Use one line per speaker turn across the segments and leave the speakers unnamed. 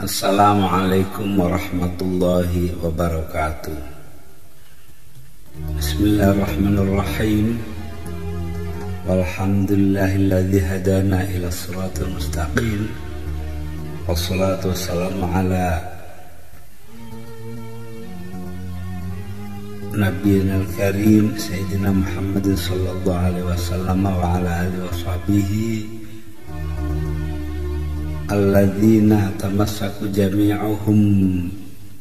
Assalamualaikum warahmatullahi wabarakatuh. Bismillahirrahmanirrahim. Walhamdulillahilladzi hadana ila siratal mustaqim. Wassalatu wassalamu ala Nabiyina al-Karim Sayyidina Muhammadin sallallahu alaihi wasallam wa ala alihi wa sahbihi alladzina tamassaku jami'uhum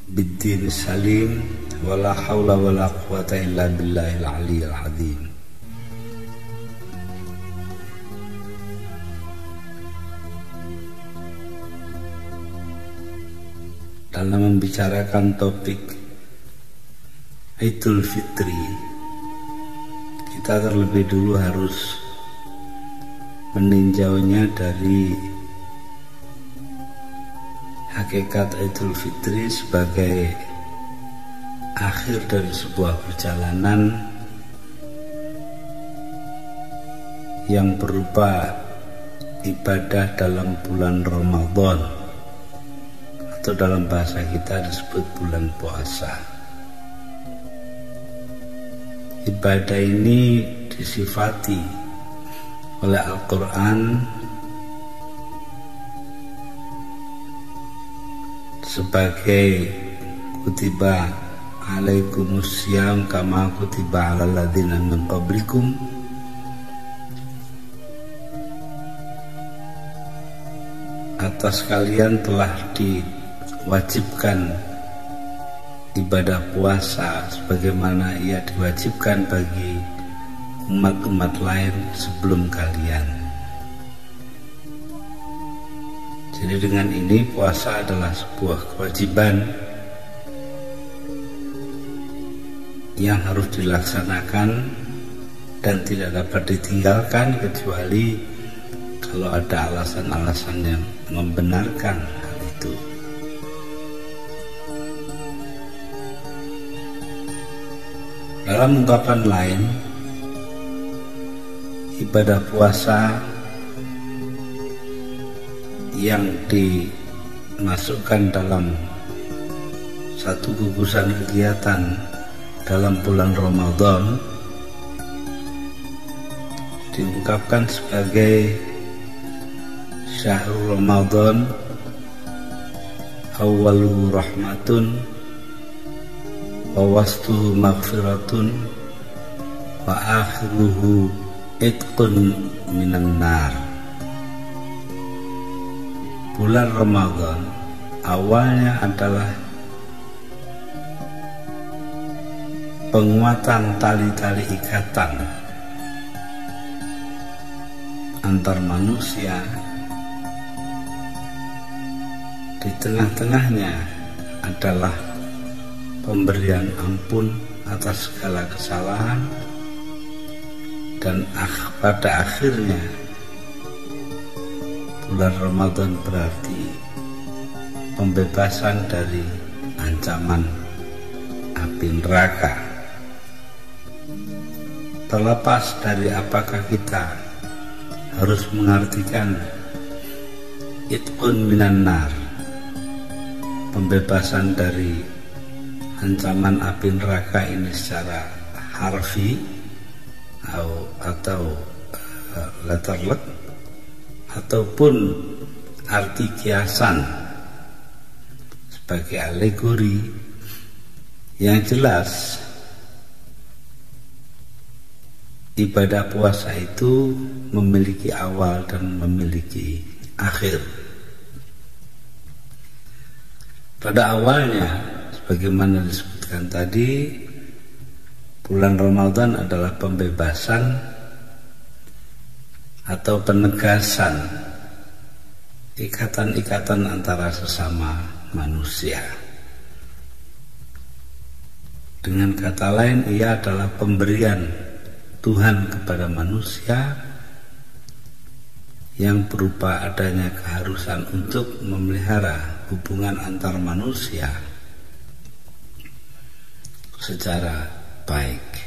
bid-din salim wala haula wala quwata illa billahil aliyyil azim. Dalam membicarakan topik Idul Fitri, kita terlebih dulu harus meninjaunya dari hakikat Idul Fitri sebagai akhir dari sebuah perjalanan yang berupa ibadah dalam bulan Ramadan, atau dalam bahasa kita disebut bulan puasa. Ibadah ini disifati oleh Al-Quran sebagai kutiba alaikumussyam kama kutiba alal ladzina min qablikum, atas kalian telah diwajibkan ibadah puasa sebagaimana ia diwajibkan bagi umat-umat lain sebelum kalian. Jadi dengan ini puasa adalah sebuah kewajiban yang harus dilaksanakan dan tidak dapat ditinggalkan kecuali kalau ada alasan-alasan yang membenarkan hal itu. Dalam ungkapan lain, ibadah puasa yang dimasukkan dalam satu gugusan kegiatan dalam bulan Ramadan diungkapkan sebagai Syahrul Ramadan awwaluhu rahmatun wa wastuhu maghfiratun wa akhiruhu itqun minan nar. Bulan Ramadan awalnya adalah penguatan tali-tali ikatan antar manusia. Di tengah-tengahnya adalah pemberian ampun atas segala kesalahan, dan pada akhirnya bulan Ramadan berarti pembebasan dari ancaman api neraka. Terlepas dari apakah kita harus mengartikan itqun minan nar, pembebasan dari ancaman api neraka ini secara harfi atau letterlek, ataupun arti kiasan sebagai alegori, yang jelas ibadah puasa itu memiliki awal dan memiliki akhir. Pada awalnya, sebagaimana disebutkan tadi, bulan Ramadan adalah pembebasan atau penegasan ikatan-ikatan antara sesama manusia. Dengan kata lain, ia adalah pemberian Tuhan kepada manusia yang berupa adanya keharusan untuk memelihara hubungan antar manusia secara baik.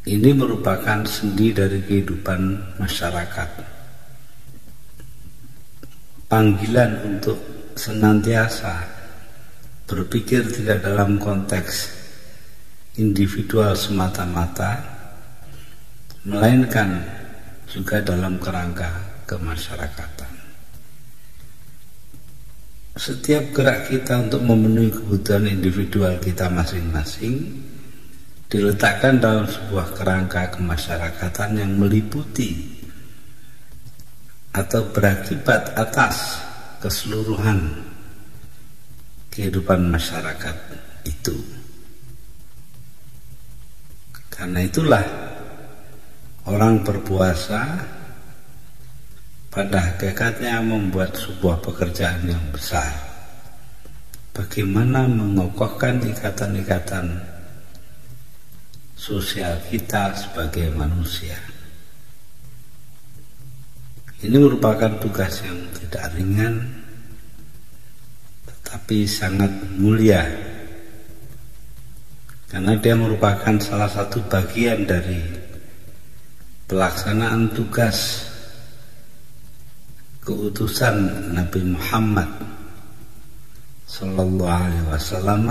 Ini merupakan sendi dari kehidupan masyarakat. panggilan untuk senantiasa berpikir tidak dalam konteks individual semata-mata, melainkan juga dalam kerangka kemasyarakatan. Setiap gerak kita untuk memenuhi kebutuhan individual kita masing-masing diletakkan dalam sebuah kerangka kemasyarakatan yang meliputi atau berakibat atas keseluruhan kehidupan masyarakat itu. Karena itulah orang berpuasa pada hakikatnya membuat sebuah pekerjaan yang besar. Bagaimana mengokohkan ikatan-ikatan sosial kita sebagai manusia. Ini merupakan tugas yang tidak ringan, tetapi sangat mulia, karena dia merupakan salah satu bagian dari pelaksanaan tugas keutusan Nabi Muhammad sallallahu alaihi wasallam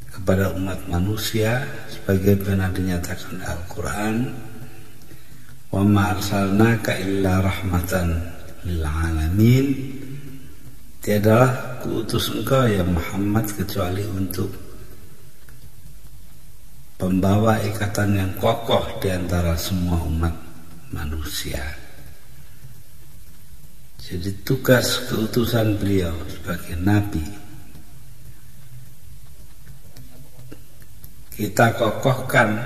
kepada umat manusia, sebagaimana dinyatakan Al-Quran, wa ma arsalnaka illa rahmatan lil alamin. Tiadalah kuutus engkau ya Muhammad kecuali untuk pembawa ikatan yang kokoh di antara semua umat manusia. Jadi tugas keutusan beliau sebagai nabi kita kokohkan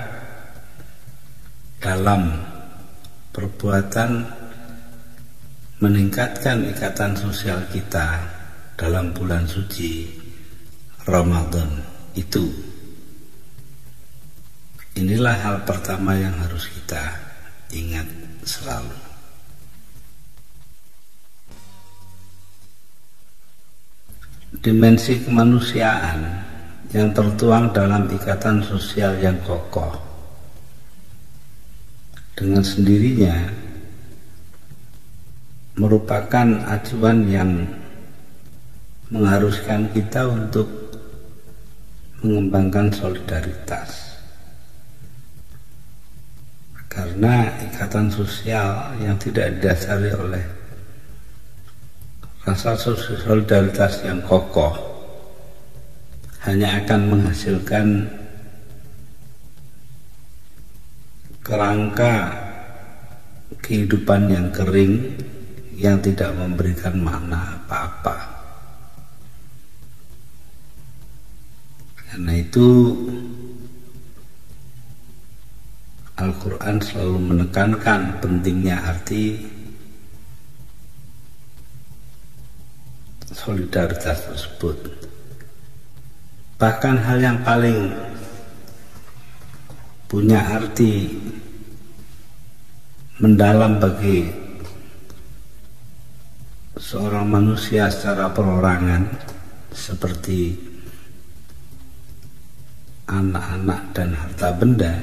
dalam perbuatan meningkatkan ikatan sosial kita dalam bulan suci Ramadan itu. Inilah hal pertama yang harus kita ingat selalu. Dimensi kemanusiaan yang tertuang dalam ikatan sosial yang kokoh dengan sendirinya merupakan acuan yang mengharuskan kita untuk mengembangkan solidaritas, karena ikatan sosial yang tidak didasari oleh rasa solidaritas yang kokoh hanya akan menghasilkan kerangka kehidupan yang kering yang tidak memberikan makna apa-apa. Karena itu Al-Quran selalu menekankan pentingnya arti solidaritas tersebut. Bahkan hal yang paling punya arti mendalam bagi seorang manusia secara perorangan seperti anak-anak dan harta benda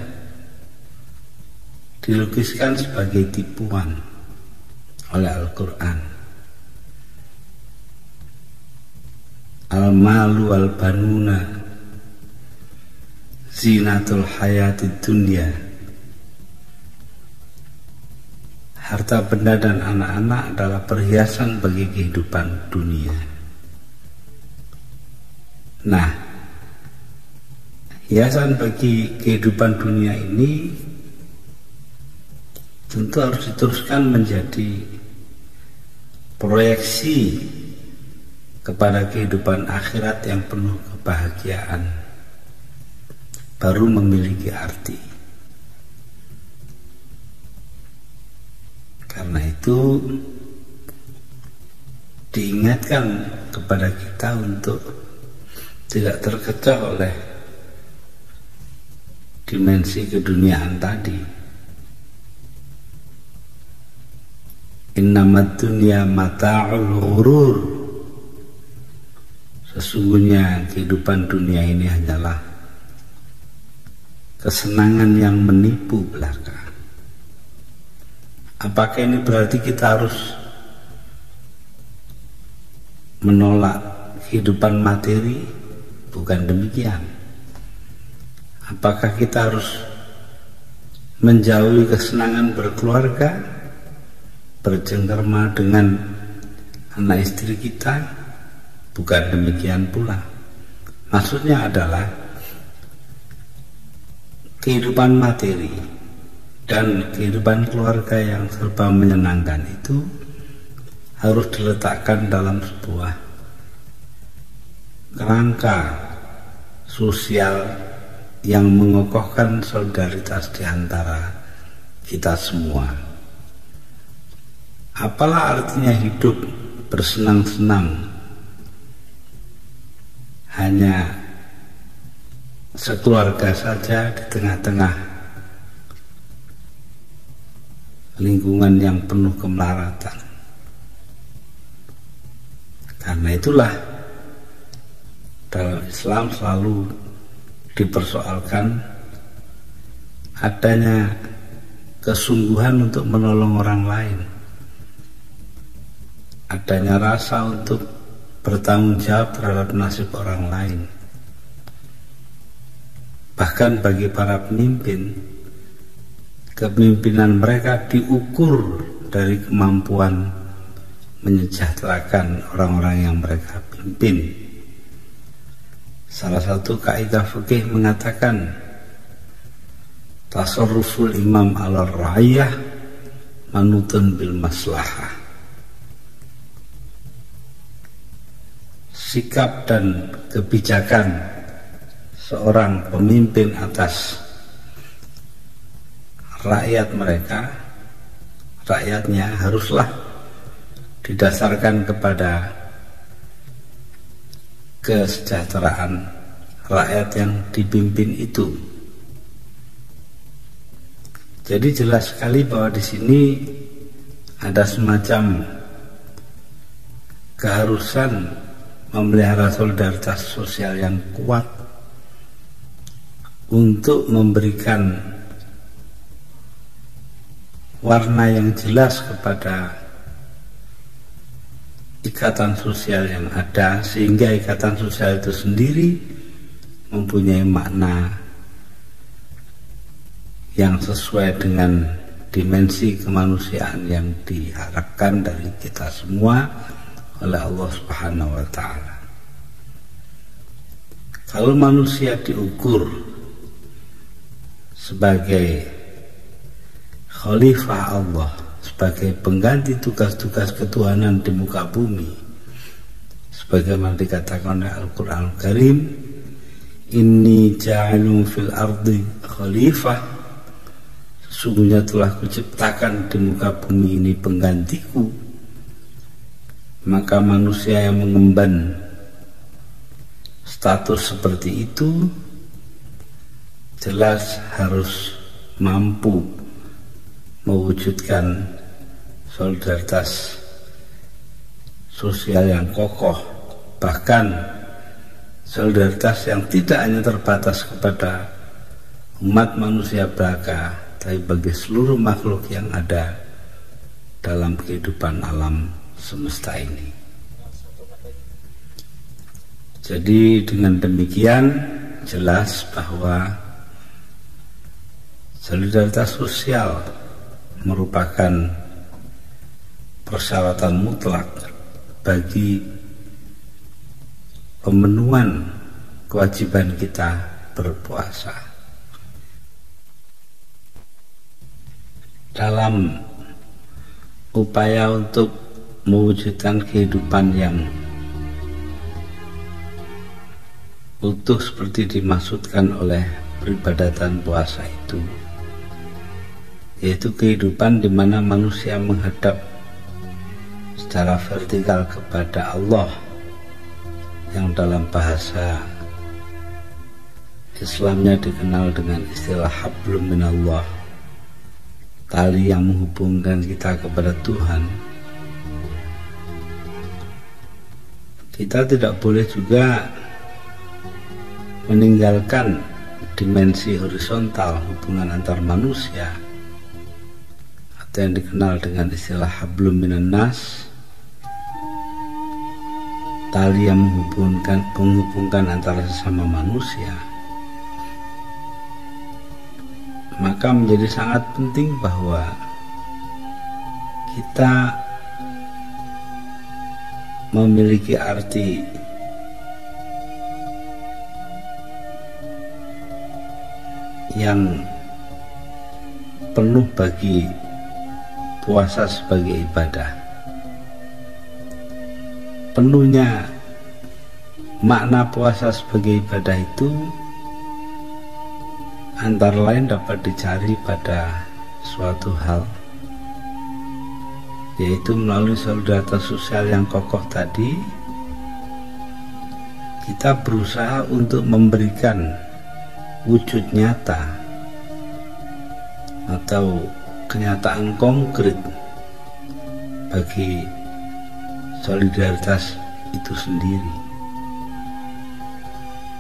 dilukiskan sebagai tipuan oleh Al-Quran. Al-malu wal-banuna zinatul hayatid dunya. Harta benda dan anak-anak adalah perhiasan bagi kehidupan dunia. Nah, hiasan bagi kehidupan dunia ini tentu harus diteruskan menjadi proyeksi kepada kehidupan akhirat yang penuh kebahagiaan, baru memiliki arti. Karena itu diingatkan kepada kita untuk tidak terkecoh oleh dimensi keduniaan tadi. Innamad dunya mata'ul ghurur. Sesungguhnya kehidupan dunia ini hanyalah kesenangan yang menipu belaka. Apakah ini berarti kita harus menolak kehidupan materi? Bukan demikian. Apakah kita harus menjauhi kesenangan berkeluarga, bercengkerama dengan anak istri kita? Bukan demikian pula. Maksudnya adalah kehidupan materi dan kehidupan keluarga yang serba menyenangkan itu harus diletakkan dalam sebuah kerangka sosial yang mengokohkan solidaritas di antara kita semua. Apalah artinya hidup bersenang-senang hanya sekeluarga saja di tengah-tengah lingkungan yang penuh kemelaratan. Karena itulah dalam Islam selalu dipersoalkan adanya kesungguhan untuk menolong orang lain, adanya rasa untuk bertanggung jawab terhadap nasib orang lain. Bahkan bagi para pemimpin, kepemimpinan mereka diukur dari kemampuan menyejahterakan orang-orang yang mereka pimpin. Salah satu kaidah fikih mengatakan, tasarruful imam ala ra'iyah manutun bil maslahah. Sikap dan kebijakan seorang pemimpin atas rakyatnya haruslah didasarkan kepada kesejahteraan rakyat yang dipimpin itu. Jadi jelas sekali bahwa di sini ada semacam keharusan memelihara solidaritas sosial yang kuat untuk memberikan warna yang jelas kepada ikatan sosial yang ada, sehingga ikatan sosial itu sendiri mempunyai makna yang sesuai dengan dimensi kemanusiaan yang diharapkan dari kita semua oleh Allah Subhanahu wa Ta'ala. Kalau manusia diukur sebagai khalifah Allah, sebagai pengganti tugas-tugas ketuhanan di muka bumi, sebagaimana dikatakan oleh Al-Quran Al-Karim, inni ja'ilun fil ardi khalifah, sesungguhnya telah kuciptakan di muka bumi ini penggantiku. Maka manusia yang mengemban status seperti itu jelas harus mampu mewujudkan solidaritas sosial yang kokoh, bahkan solidaritas yang tidak hanya terbatas kepada umat manusia belaka, tapi bagi seluruh makhluk yang ada dalam kehidupan alam semesta ini. Jadi dengan demikian jelas bahwa solidaritas sosial merupakan persyaratan mutlak bagi pemenuhan kewajiban kita berpuasa. Dalam upaya untuk mewujudkan kehidupan yang utuh seperti dimaksudkan oleh peribadatan puasa itu, yaitu kehidupan di mana manusia menghadap secara vertikal kepada Allah, yang dalam bahasa Islamnya dikenal dengan istilah hablum minallah, tali yang menghubungkan kita kepada Tuhan. Kita tidak boleh juga meninggalkan dimensi horizontal hubungan antar manusia, atau yang dikenal dengan istilah hablum minan nas, tali yang menghubungkan antara sesama manusia, maka menjadi sangat penting bahwa kita memiliki arti yang penuh bagi puasa sebagai ibadah. Penuhnya makna puasa sebagai ibadah itu antara lain dapat dicari pada suatu hal, yaitu melalui solidaritas sosial yang kokoh tadi. Kita berusaha untuk memberikan wujud nyata atau kenyataan konkret bagi solidaritas itu sendiri.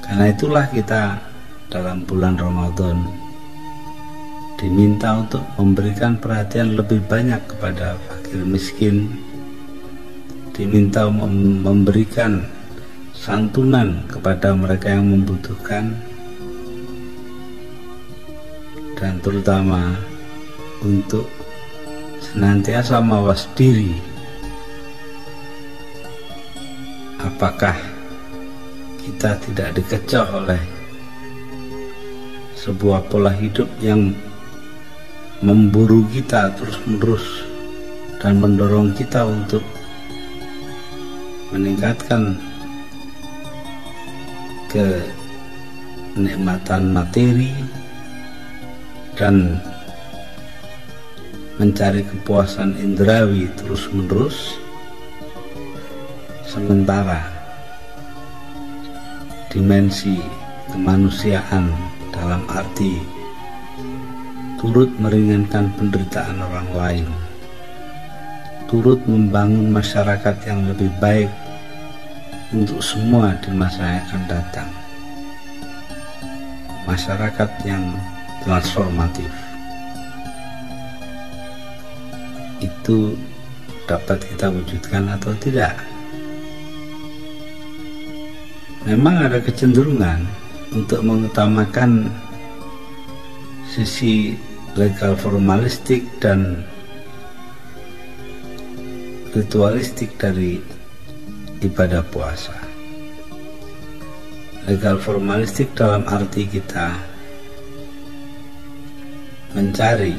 Karena itulah kita dalam bulan Ramadan diminta untuk memberikan perhatian lebih banyak kepada fakir miskin, diminta memberikan santunan kepada mereka yang membutuhkan, dan terutama untuk senantiasa mawas diri apakah kita tidak dikecoh oleh sebuah pola hidup yang memburu kita terus-menerus dan mendorong kita untuk meningkatkan kenikmatan materi dan mencari kepuasan indrawi terus-menerus, sementara dimensi kemanusiaan dalam arti turut meringankan penderitaan orang lain, turut membangun masyarakat yang lebih baik untuk semua di masa yang akan datang, masyarakat yang transformatif, itu dapat kita wujudkan atau tidak. Memang ada kecenderungan untuk mengutamakan sisi legal formalistik dan ritualistik dari ibadah puasa. Legal formalistik dalam arti kita mencari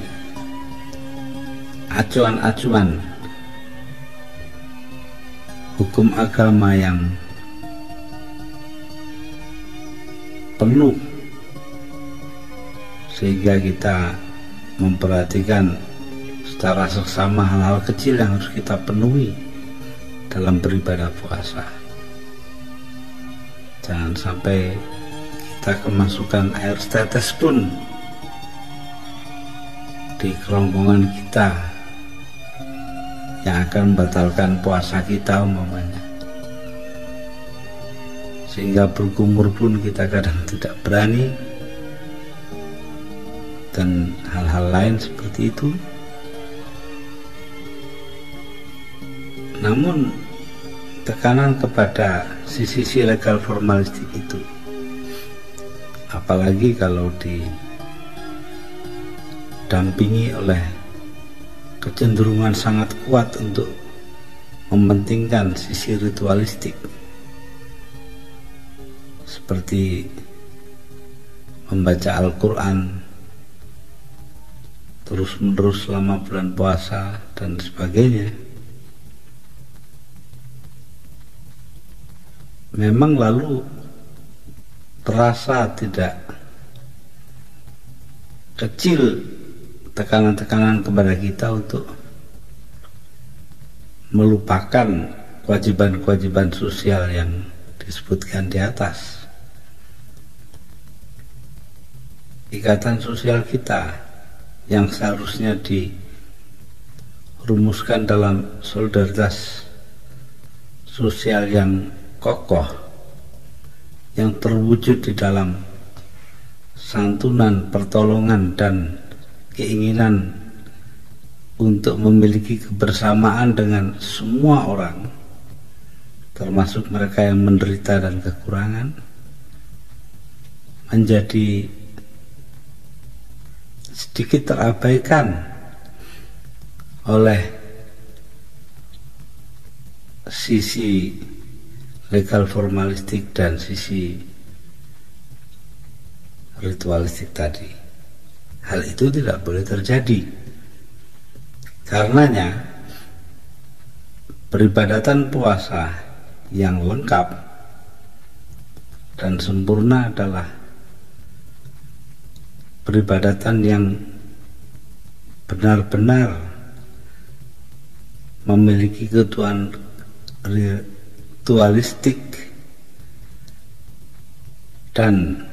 acuan-acuan hukum agama yang penuh sehingga kita memperhatikan secara seksama hal-hal kecil yang harus kita penuhi dalam beribadah puasa. Jangan sampai kita kemasukan air setetes pun di kerongkongan kita yang akan membatalkan puasa kita umpamanya, sehingga berkumur pun kita kadang tidak berani, dan hal-hal lain seperti itu. Namun tekanan kepada sisi legal formalistik itu, apalagi kalau didampingi oleh kecenderungan sangat kuat untuk mementingkan sisi ritualistik, seperti membaca Al-Quran terus-menerus selama bulan puasa dan sebagainya. Memang lalu terasa tidak kecil tekanan-tekanan kepada kita untuk melupakan kewajiban-kewajiban sosial yang disebutkan di atas. Ikatan sosial kita yang seharusnya dirumuskan dalam solidaritas sosial yang kokoh, yang terwujud di dalam santunan, pertolongan, dan keinginan untuk memiliki kebersamaan dengan semua orang, termasuk mereka yang menderita dan kekurangan, menjadi sedikit terabaikan oleh sisi legal formalistik dan sisi ritualistik tadi. Hal itu tidak boleh terjadi. Karenanya peribadatan puasa yang lengkap dan sempurna adalah peribadatan yang benar-benar memiliki ketuhanan ritualistik dan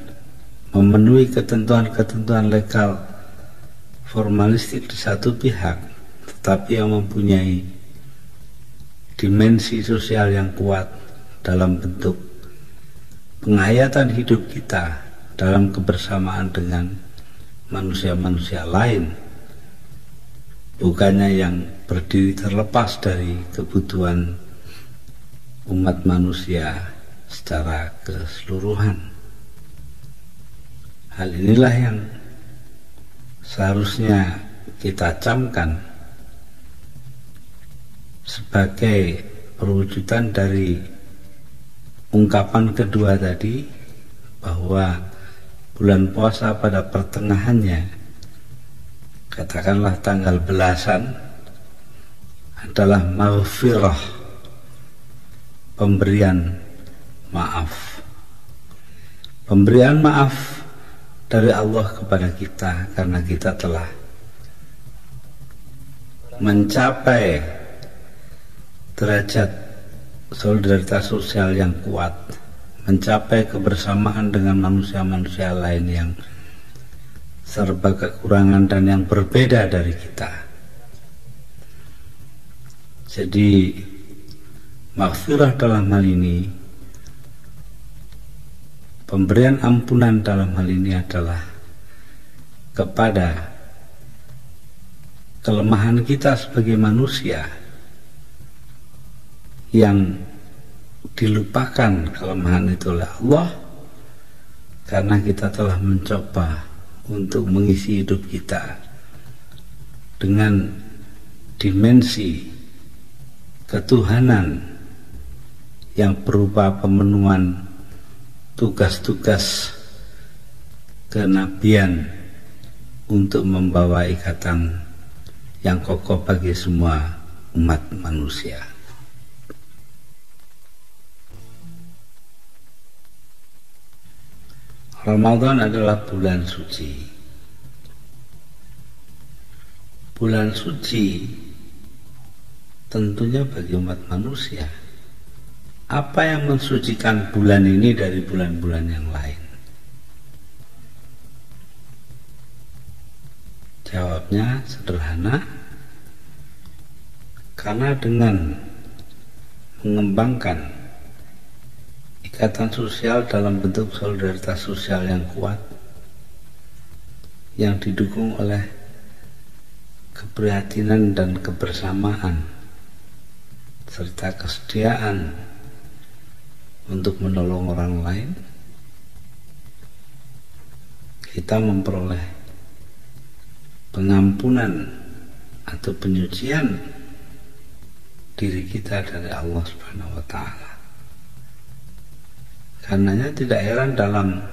memenuhi ketentuan-ketentuan legal formalistik di satu pihak, tetapi yang mempunyai dimensi sosial yang kuat dalam bentuk penghayatan hidup kita dalam kebersamaan dengan manusia-manusia lain, bukannya yang berdiri terlepas dari kebutuhan umat manusia secara keseluruhan. Hal inilah yang seharusnya kita camkan sebagai perwujudan dari ungkapan kedua tadi, bahwa bulan puasa pada pertengahannya, katakanlah tanggal belasan, adalah maghfirah, pemberian maaf. Pemberian maaf dari Allah kepada kita karena kita telah mencapai derajat solidaritas sosial yang kuat, mencapai kebersamaan dengan manusia-manusia lain yang serba kekurangan dan yang berbeda dari kita. Jadi maghfirah dalam hal ini, pemberian ampunan dalam hal ini adalah kepada kelemahan kita sebagai manusia yang dilupakan kelemahan itu oleh Allah karena kita telah mencoba untuk mengisi hidup kita dengan dimensi ketuhanan yang berupa pemenuhan tugas-tugas kenabian untuk membawa ikatan yang kokoh bagi semua umat manusia. Ramadan adalah bulan suci. Bulan suci tentunya bagi umat manusia. Apa yang mensucikan bulan ini dari bulan-bulan yang lain? Jawabnya sederhana, karena dengan mengembangkan ikatan sosial dalam bentuk solidaritas sosial yang kuat, yang didukung oleh keprihatinan dan kebersamaan serta kesediaan untuk menolong orang lain, kita memperoleh pengampunan atau penyucian diri kita dari Allah Subhanahu wa Ta'ala. Karenanya tidak heran dalam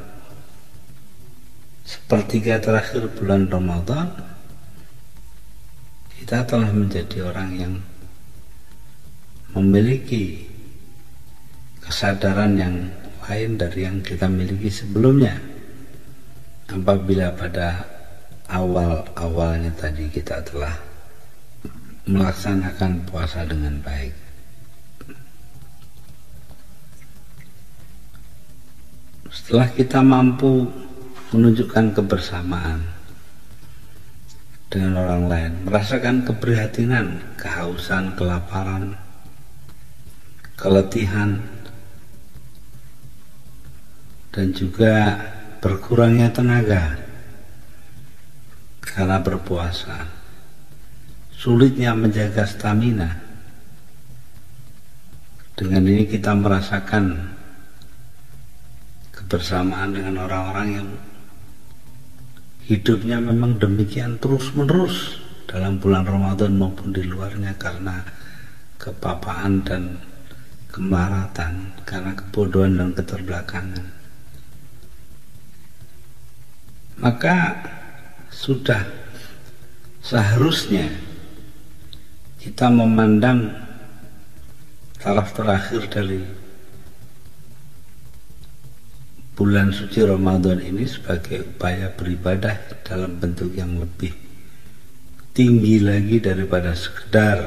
sepertiga terakhir bulan Ramadan kita telah menjadi orang yang memiliki kesadaran yang lain dari yang kita miliki sebelumnya. Apabila pada awal-awalnya tadi kita telah melaksanakan puasa dengan baik. Setelah kita mampu menunjukkan kebersamaan dengan orang lain, merasakan keprihatinan, kehausan, kelaparan, keletihan, dan juga berkurangnya tenaga karena berpuasa, sulitnya menjaga stamina, Dengan ini kita merasakan kebersamaan dengan orang-orang yang hidupnya memang demikian terus-menerus dalam bulan Ramadan maupun di luarnya, karena kepapaan dan kemelaratan, karena kebodohan dan keterbelakangan. Maka sudah seharusnya kita memandang taraf terakhir dari bulan suci Ramadan ini sebagai upaya beribadah dalam bentuk yang lebih tinggi lagi daripada sekedar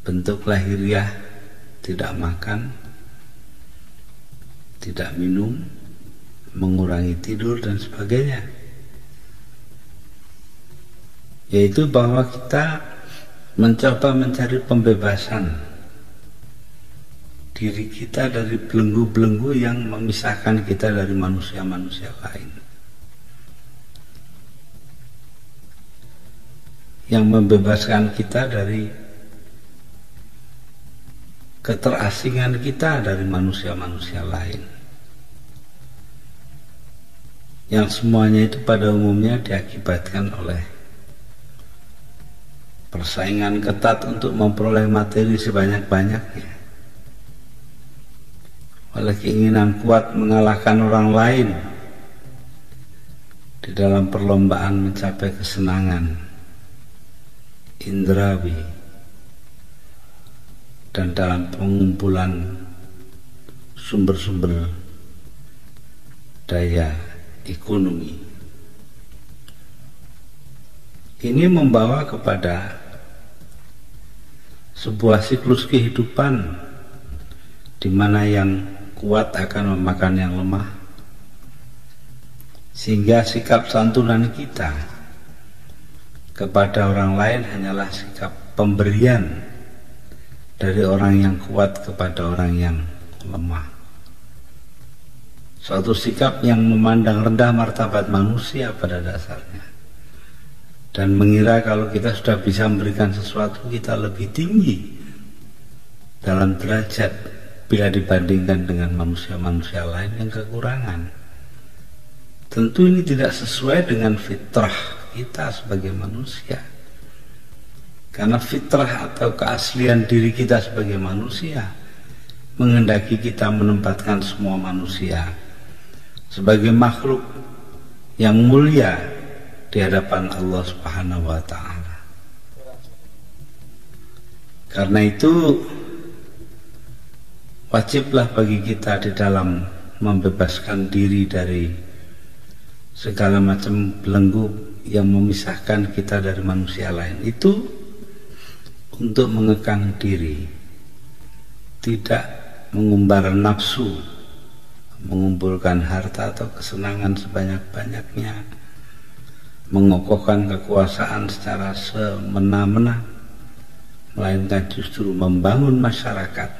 bentuk lahiriah, tidak makan, tidak minum, mengurangi tidur dan sebagainya. Yaitu bahwa kita mencoba mencari pembebasan diri kita dari belenggu-belenggu yang memisahkan kita dari manusia-manusia lain, yang membebaskan kita dari keterasingan kita dari manusia-manusia lain, yang semuanya itu pada umumnya diakibatkan oleh persaingan ketat untuk memperoleh materi sebanyak-banyaknya, oleh keinginan kuat mengalahkan orang lain di dalam perlombaan mencapai kesenangan indrawi dan dalam pengumpulan sumber-sumber daya ekonomi. Ini membawa kepada sebuah siklus kehidupan di mana yang kuat akan memakan yang lemah, sehingga sikap santunan kita kepada orang lain hanyalah sikap pemberian dari orang yang kuat kepada orang yang lemah. Suatu sikap yang memandang rendah martabat manusia pada dasarnya, dan mengira kalau kita sudah bisa memberikan sesuatu, kita lebih tinggi dalam derajat bila dibandingkan dengan manusia-manusia lain yang kekurangan. Tentu ini tidak sesuai dengan fitrah kita sebagai manusia, karena fitrah atau keaslian diri kita sebagai manusia menghendaki kita menempatkan semua manusia sebagai makhluk yang mulia di hadapan Allah Subhanahu wa ta'ala. Karena itu wajiblah bagi kita di dalam membebaskan diri dari segala macam belenggu yang memisahkan kita dari manusia lain itu untuk mengekang diri, tidak mengumbar nafsu, mengumpulkan harta atau kesenangan sebanyak-banyaknya, mengokohkan kekuasaan secara semena-mena, melainkan justru membangun masyarakat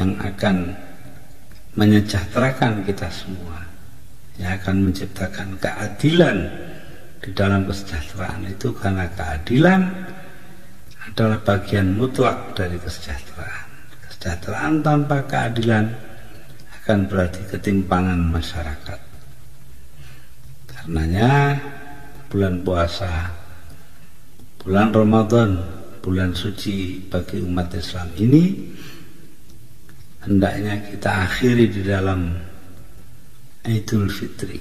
yang akan menyejahterakan kita semua, yang akan menciptakan keadilan di dalam kesejahteraan itu, karena keadilan adalah bagian mutlak dari kesejahteraan. Kesejahteraan tanpa keadilan akan berarti ketimpangan masyarakat. Karenanya bulan puasa, bulan Ramadan, bulan suci bagi umat Islam ini hendaknya kita akhiri di dalam Idul Fitri,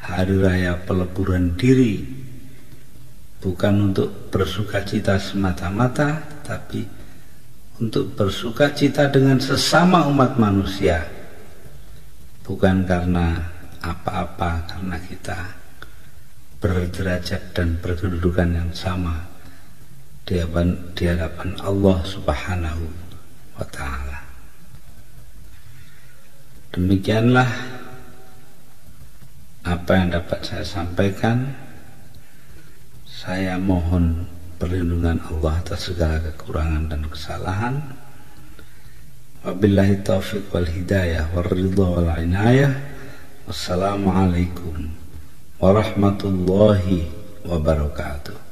hari raya peleburan diri, bukan untuk bersukacita semata-mata, tapi untuk bersukacita dengan sesama umat manusia, bukan karena apa-apa, karena kita berderajat dan berkedudukan yang sama di hadapan Allah Subhanahu wa ta'ala. Demikianlah apa yang dapat saya sampaikan. Saya mohon perlindungan Allah atas segala kekurangan dan kesalahan. Wabillahi taufiq wal hidayah wal ridha wal inayah. Wassalamualaikum warahmatullahi wabarakatuh.